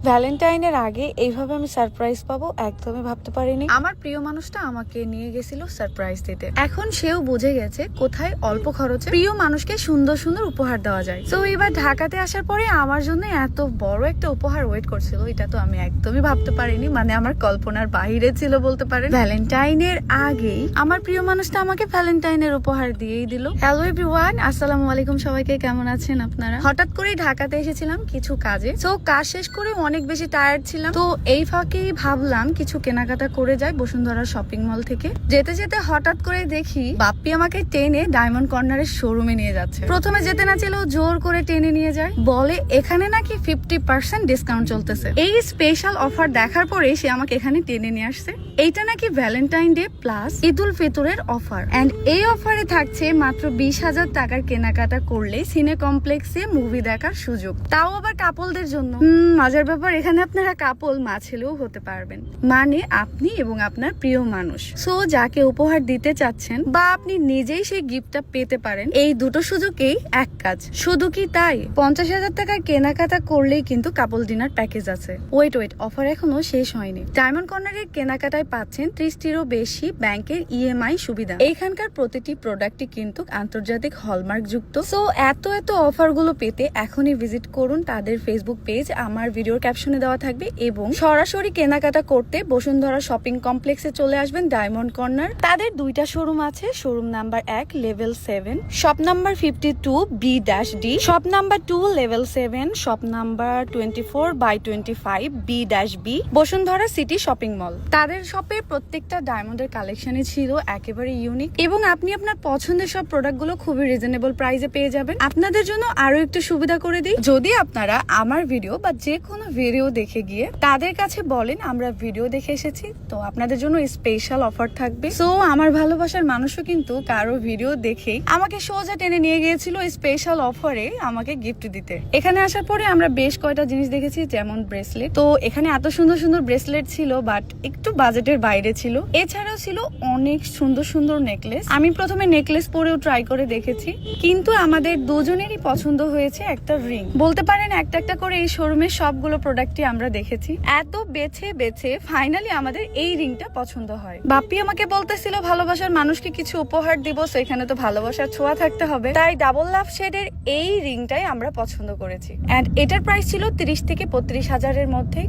ভ্যালেন্টাইনের আগে এইভাবে আমি সারপ্রাইজ পাবো একদমই ভাবতে পারিনি। আমার প্রিয় মানুষটা আমাকে নিয়ে গেছিল সারপ্রাইজ দিতে। এখন সেও বুঝে গেছে কোথায় অল্প খরচে প্রিয় মানুষকে সুন্দর সুন্দর উপহার দেওয়া যায়। তো এবার ঢাকাতে আসার পরে আমার জন্য এত বড় একটা উপহার ওয়েট করছিল, এটা তো আমি একদমই ভাবতে পারিনি। মানে আমার কল্পনার বাহিরে ছিল বলতে পারেন। ভ্যালেন্টাইনের আগেই আমার প্রিয় মানুষটা আমাকে ভ্যালেন্টাইনের উপহার দিয়েই দিল। হ্যালো এভরিওয়ান, আসসালামু আলাইকুম। সবাইকে কেমন আছেন আপনারা? হঠাৎ করেই ঢাকাতে এসেছিলাম কিছু কাজে। তো কাজ শেষ করে অনেক বেশি টায়ার্ড ছিলাম, তো এই ফাঁকেই ভাবলাম কিছু কেনাকাটা করে যাই বসুন্ধরা শপিং মল থেকে। যেতে যেতে হঠাৎ করে দেখি বাপ্পি আমাকে টেনে ডায়মন্ড কর্নারের শোরুমে নিয়ে যাচ্ছে। প্রথমে যেতে না চাইলেও জোর করে টেনে নিয়ে যায়, বলে এখানে নাকি 50% ডিসকাউন্ট চলতেছে। এই স্পেশাল অফার দেখার পরে সে আমাকে এখানে টেনে নিয়ে আসছে। এইটা নাকি ভ্যালেন্টাইন ডে প্লাস ঈদুল ফিতরের অফার, এন্ড এই অফারে থাকছে মাত্র 20,000 টাকার কেনাকাটা করলে সিনে কমপ্লেক্সে মুভি দেখার সুযোগ, তাও আবার কাপলদের জন্য। মজার ব্যাপার, এখানে আপনারা কাপল মা ছেলেও হতে পারবেন, মানে আপনি এবং আপনার প্রিয় মানুষ। সো যাকে উপহার দিতে চাচ্ছেন বা আপনি নিজেই সেই গিফটটা পেতে পারেন, এই দুটো সুযোগেই এক কাজ। শুধু কি তাই, 50,000 টাকার কেনাকাটা করলেই কিন্তু কাপল ডিনার প্যাকেজ আছে। ওয়েট, অফার এখনো শেষ হয়নি। ডায়মন্ড কর্নারের কেনাকাটায় পাচ্ছেন 30টিরও বেশি ব্যাংকের ইএমআই সুবিধা। এইখানকার প্রতিটি প্রোডাক্টই কিন্তু আন্তর্জাতিক হলমার্ক যুক্ত। সো এত অফার গুলো পেতে এখনই ভিজিট করুন তাদের ফেসবুক পেজ, আমার ভিডিওর ক্যাপশনে দেওয়া থাকবে, এবং সরাসরি কেনাকাটা করতে বসুন্ধরা শপিং কমপ্লেক্সে চলে আসবেন ডায়মন্ড কর্নার। তাদের দুইটা শোরুম আছে, showroom number 1 level 7, shop number 52 B-D, shop number 2 level 7, shop number 24/25 B-B, Bashundhara city shopping mall. তাদের শপে প্রত্যেকটা ডায়মন্ডের কালেকশনই ছিল একেবারে ইউনিক, এবং আপনি আপনার পছন্দের সব প্রোডাক্টগুলো খুবই রিজনেবল প্রাইসে পেয়ে যাবেন। আপনাদের জন্য আরো একটু সুবিধা করে দিই, যদি আপনারা আমার ভিডিও বা যে কোনো ভিডিও দেখে গিয়ে তাদের কাছে বলেন আমরা ভিডিও দেখে এসেছি, তো আপনাদের জন্য স্পেশাল অফার থাকবে। সো আমার ভালোবাসার মানুষও কিন্তু কারো ভিডিও দেখেই আমাকে সোজা টেনে নিয়ে গিয়েছিল স্পেশাল অফারে আমাকে গিফট দিতে। এখানে আসার পরে আমরা বেশ কয়টা জিনিস দেখেছি, যেমন ব্রেসলেট। তো এখানে এত সুন্দর সুন্দর ব্রেসলেট ছিল, বাট একটু বাজেটের বাইরে ছিল। এছাড়াও ছিল অনেক সুন্দর সুন্দর নেকলেস। আমি প্রথমে নেকলেস পরেও ট্রাই করে দেখেছি, কিন্তু আমাদের দুজনেরই পছন্দ হয়েছে একটা রিং। বলতে পারেন একটা একটা করে এই শোরুমের সবগুলো প্রোডাক্টই আমরা দেখেছি। এত বেছে ফাইনালি আমাদের এই রিংটা পছন্দ হয়। বাপ্পি আমাকে বলতেছিল ভালোবাসার মানুষকে কিছু উপহার দিব, সো এখানে তো ভালোবাসার ছোঁয়া থাকতে হবে, তাই ডাবল লাভ শেডের এই রিংটাই আমরা পছন্দ করেছি। এন্ড এটার প্রাইস ছিল 30 থেকে 35,000-এর মধ্যে।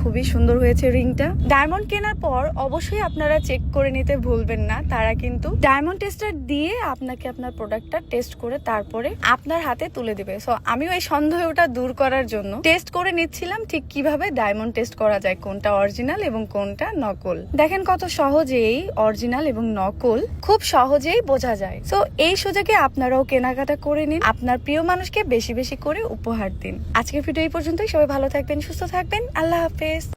খুবই সুন্দর হয়েছে রিংটা। ডায়মন্ড কেনার পর অবশ্যই আপনারা চেক করে নিতে ভুলবেন না, তারা কিন্তু ডায়মন্ড টেস্টার দিয়ে আপনাকে আপনার প্রোডাক্টটা টেস্ট করে তারপরে আপনার হাতে তুলে দিবে। সো আমিও এই সন্দেহটা দূর করার জন্য টেস্ট করে নিচ্ছিলাম ঠিক কিভাবে ডায়মন্ড টেস্ট করা যায়, কোনটা অরিজিনাল এবং কোনটা নকল। দেখেন কত সহজেই অরিজিনাল এবং নকল খুব সহজেই বোঝা যায়। সো এই সুযোগে আপনারাও কেনাকাটা করে নিন, আপনার প্রিয় মানুষকে বেশি বেশি করে উপহার দিন। আজকের ভিডিও এই পর্যন্তই। সবাই ভালো থাকবেন, সুস্থ থাকবেন, আল্লাহ হাফেজ।